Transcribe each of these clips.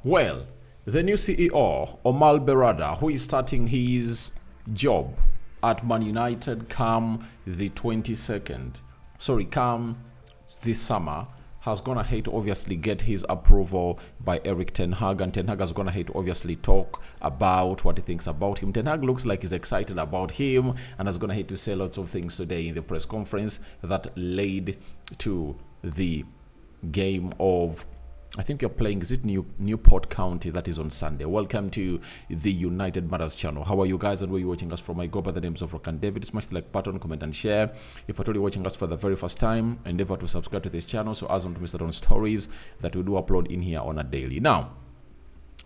Well, the new CEO, Omar Berrada, who is starting his job at Man United come the 22nd, come this summer, has gone ahead to obviously get his approval by Erik Ten Hag, and Ten Hag has gone ahead to obviously talk about what he thinks about him. Ten Hag looks like he's excited about him and has gone ahead to say lots of things today in the press conference that led to the game of, I think you're playing, is it Newport County? That is on Sunday. Welcome to the United Matters channel. How are you guys and where you're watching us from? I go by the names of Rock and David. Smash the like button, comment and share. If you're totally watching us for the very first time, endeavor to subscribe to this channel so as not to miss out on stories that we do upload in here on a daily. Now,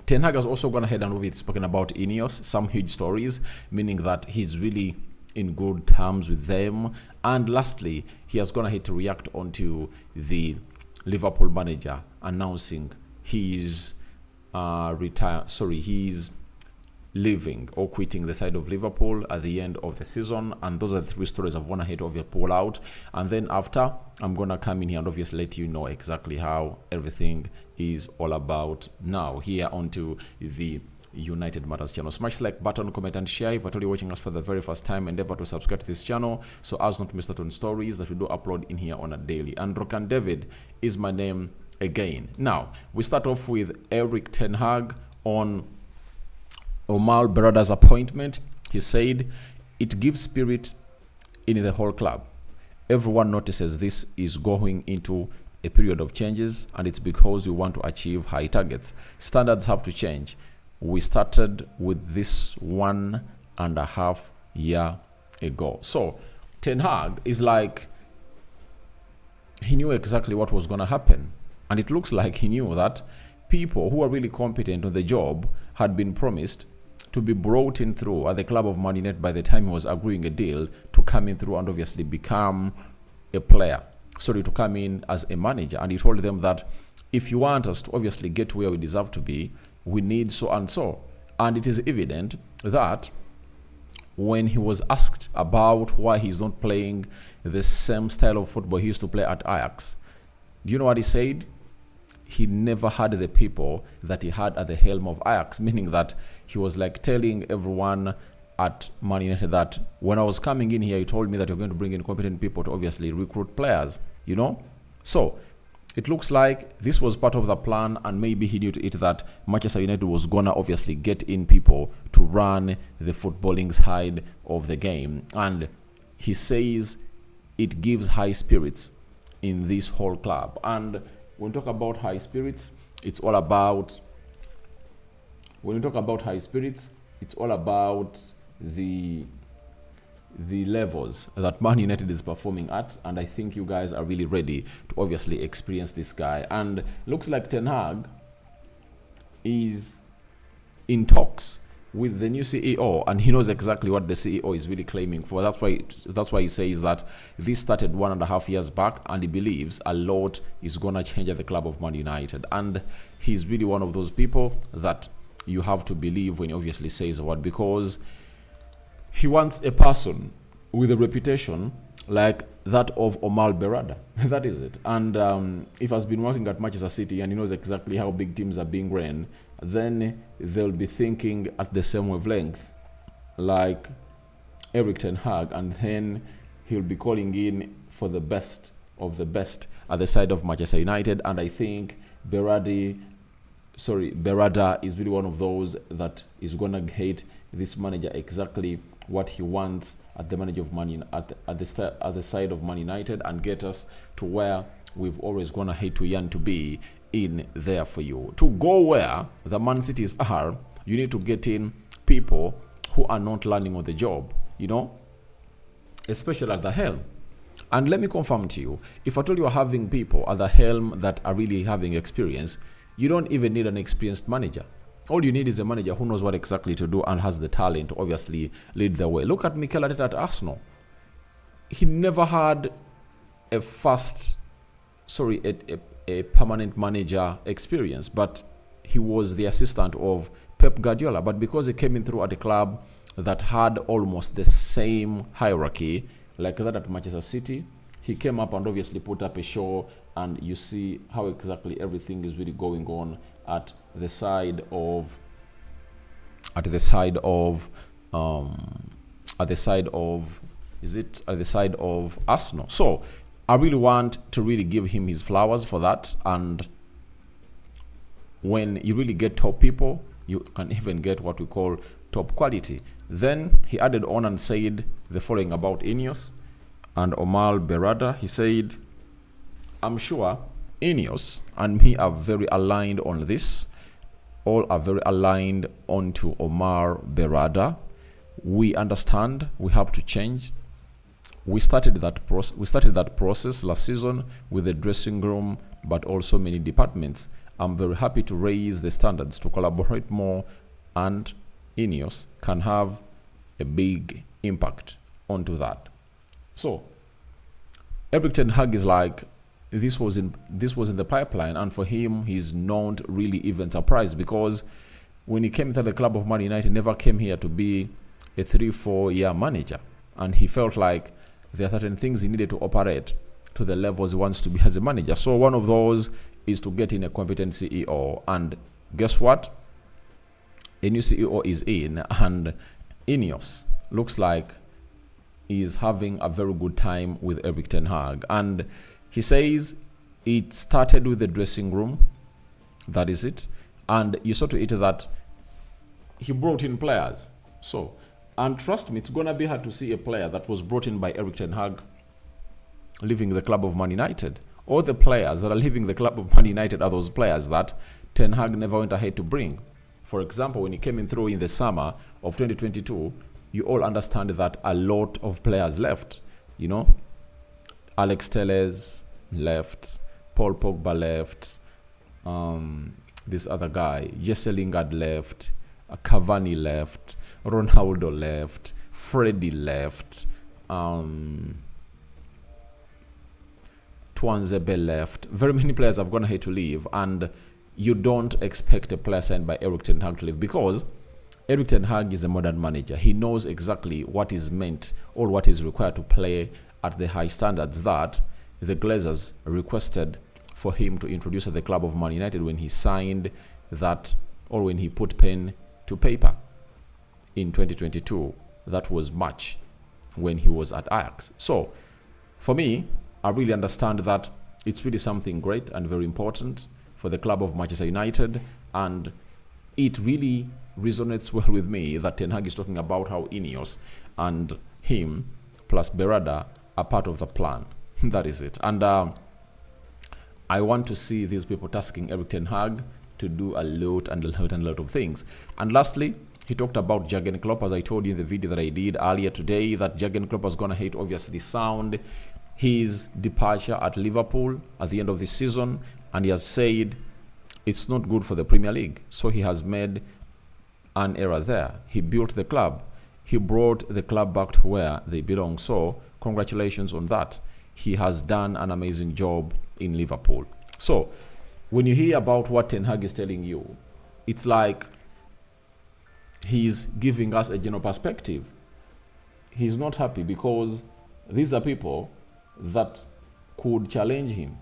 Ten Hag has also gone ahead and spoken about Ineos, some huge stories, meaning that he's really in good terms with them. And lastly, he has gone ahead to react onto the Liverpool manager announcing he's he's leaving or quitting the side of Liverpool at the end of the season. And those are the three stories I've gone ahead of your pull out. And then after, I'm gonna come in here and obviously let you know exactly how everything is all about now here onto the United Matters channel. Smash the like button, comment and share. If you're totally watching us for the very first time, endeavor to subscribe to this channel so as not to miss out on stories that we do upload in here on a daily. And Rock and David is my name again. Now, we start off with Erik Ten Hag on Omar Berrada's appointment. He said, it gives spirit in the whole club. Everyone notices this is going into a period of changes, and it's because we want to achieve high targets. Standards have to change. We started with this 1.5 years ago. So Ten Hag is like, he knew exactly what was going to happen. And it looks like he knew that people who are really competent on the job had been promised to be brought in through at the club of Man United by the time he was agreeing a deal to come in through and obviously become a player. To come in as a manager. And he told them that if you want us to obviously get to where we deserve to be, we need so and so. And it is evident that when he was asked about why he's not playing the same style of football he used to play at Ajax, do you know what he said? He never had the people that he had at the helm of Ajax, meaning that he was like telling everyone at Man United that when I was coming in here, he told me that you're going to bring in competent people to obviously recruit players, you know? So it looks like this was part of the plan, and maybe he knew to it that Manchester United was gonna obviously get in people to run the footballing side of the game. And he says it gives high spirits in this whole club. And when we talk about high spirits, it's all about, when we talk about high spirits, it's all about the levels that Man United is performing at, and I think you guys are really ready to obviously experience this guy. And looks like Ten Hag is in talks with the new CEO, and he knows exactly what the CEO is really claiming for. That's why he says that this started 1.5 years back, and he believes a lot is gonna change at the club of Man United. And he's really one of those people that you have to believe when he obviously says a word, because he wants a person with a reputation like that of Omar Berrada. That is it. And if he has been working at Manchester City and he knows exactly how big teams are being ran, then they'll be thinking at the same wavelength like Erik Ten Hag, and then he'll be calling in for the best of the best at the side of Manchester United. And I think Berrada is really one of those that is going to hate this manager exactly what he wants at the manager of at the side of Man United, and get us to where we've always gone ahead to yearn to be in there for you. To go where the Man Cities are, you need to get in people who are not learning on the job, you know, especially at the helm. And let me confirm to you, if at all you are having people at the helm that are really having experience, you don't even need an experienced manager. All you need is a manager who knows what exactly to do and has the talent to obviously lead the way. Look at Mikel Arteta at Arsenal. He never had a permanent manager experience, but he was the assistant of Pep Guardiola. But because he came in through at a club that had almost the same hierarchy like that at Manchester City, he came up and obviously put up a show, and you see how exactly everything is really going on at the side of at the side of at the side of is it at the side of Arsenal. So I really want to really give him his flowers for that. And when you really get top people, you can even get what we call top quality. Then he added on and said the following about Ineos and Omar Berrada. He said, I'm sure Ineos and me are very aligned on this. All are very aligned onto Omar Berrada. We understand we have to change. We started that process last season with the dressing room, but also many departments. I'm very happy to raise the standards to collaborate more, and Ineos can have a big impact onto that. So Erik ten Hag is like, this was in the pipeline, and for him, he's not really even surprised, because when he came to the club of Man United, he never came here to be a 3-4 year manager, and he felt like there are certain things he needed to operate to the levels he wants to be as a manager. So one of those is to get in a competent CEO, and guess what? A new CEO is in, and Ineos looks like is having a very good time with Erik ten Hag. And he says it started with the dressing room. That is it. And you saw to it that he brought in players. So, and trust me, it's going to be hard to see a player that was brought in by Erik ten Hag leaving the club of Man United. All the players that are leaving the club of Man United are those players that Ten Hag never went ahead to bring. For example, when he came in through in the summer of 2022, you all understand that a lot of players left. You know, Alex Telles left, Paul Pogba left, this other guy, Jesse Lingard left, Cavani left, Ronaldo left, Freddie left, Tuanzebe left. Very many players have gone ahead to leave, and you don't expect a player signed by Erik ten Hag to leave, because Erik ten Hag is a modern manager. He knows exactly what is meant or what is required to play at the high standards that the Glazers requested for him to introduce at the club of Man United when he signed that, or when he put pen to paper in 2022. That was March, when he was at Ajax. So for me, I really understand that it's really something great and very important for the club of Manchester United, and it really resonates well with me that Ten Hag is talking about how Ineos and him plus Berrada are part of the plan. That is it. And I want to see these people tasking Erik ten Hag to do a lot of things. And lastly, he talked about Jurgen Klopp, as I told you in the video that I did earlier today, that Jurgen Klopp was going to hate, obviously, sound his departure at Liverpool at the end of the season, and he has said it's not good for the Premier League. So he has made an error there. He built the club. He brought the club back to where they belong. So congratulations on that. He has done an amazing job in Liverpool. So when you hear about what Ten Hag is telling you, it's like he's giving us a general perspective. He's not happy because these are people that could challenge him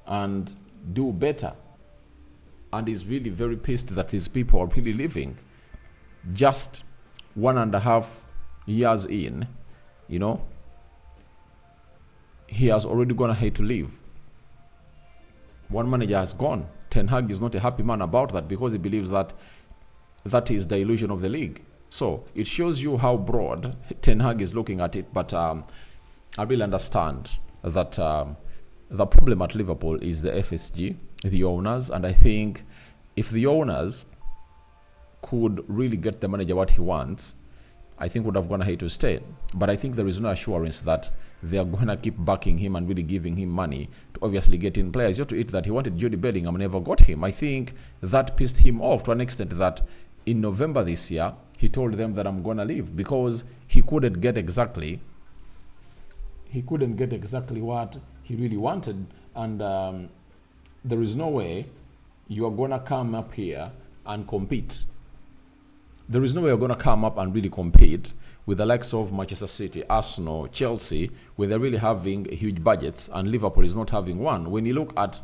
and do better. And he's really very pissed that these people are really leaving. Just 1.5 years in, you know, he has already gone ahead to leave. One manager has gone. Ten Hag is not a happy man about that, because he believes that that is the illusion of the league. So it shows you how broad Ten Hag is looking at it. But I really understand that the problem at Liverpool is the FSG, the owners. And I think if the owners could really get the manager what he wants, I think would have gone ahead to stay. But I think there is no assurance that they are going to keep backing him and really giving him money to obviously get in players. You have to eat that he wanted Jude Bellingham, never got him. I think that pissed him off to an extent that in November this year, he told them that I'm going to leave, because he couldn't get exactly what he really wanted. And there is no way you are going to come up here and compete. There is no way you're going to come up and really compete with the likes of Manchester City, Arsenal, Chelsea, where they're really having huge budgets, and Liverpool is not having one. When you look at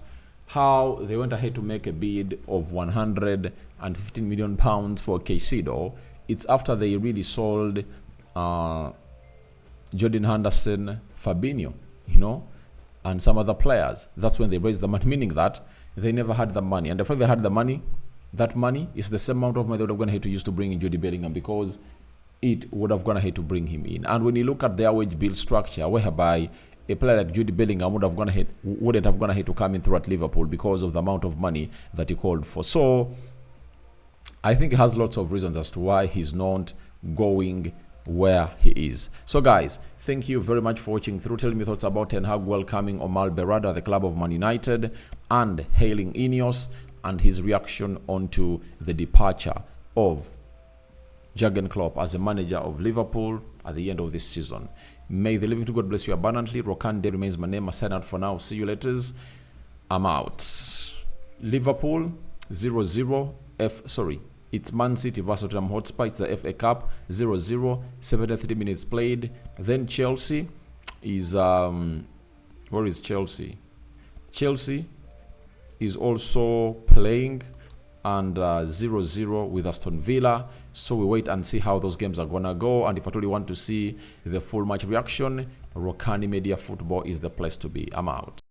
how they went ahead to make a bid of 115 million pounds for Caicedo. It's after they really sold Jordan Henderson, Fabinho, and some other players. That's when they raised the money, meaning that they never had the money. And the fact they had the money, that money is the same amount of money they would have gone ahead to use to bring in Jude Bellingham, because it would have gone ahead to bring him in. And when you look at their wage bill structure, whereby a player like Jude Bellingham wouldn't have gone ahead to come in through at Liverpool because of the amount of money that he called for. So I think he has lots of reasons as to why he's not going where he is. So guys, thank you very much for watching through. Tell me your thoughts about Ten Hag welcoming Omar Berrada, the club of Man United, and hailing Ineos, and his reaction onto the departure of Jurgen Klopp as a manager of Liverpool at the end of this season. May the living to God bless you abundantly. Rokande remains my name. I sign out for now. See you later. I'm out. Liverpool 0-0. It's Man City versus Tottenham Hotspur. It's the FA Cup 0-0. 73 minutes played. Then Chelsea is where is Chelsea? Chelsea is also playing, and 0-0 with Aston Villa. So we wait and see how those games are gonna go. And if at all you want to see the full match reaction, Rokani Media Football is the place to be. I'm out.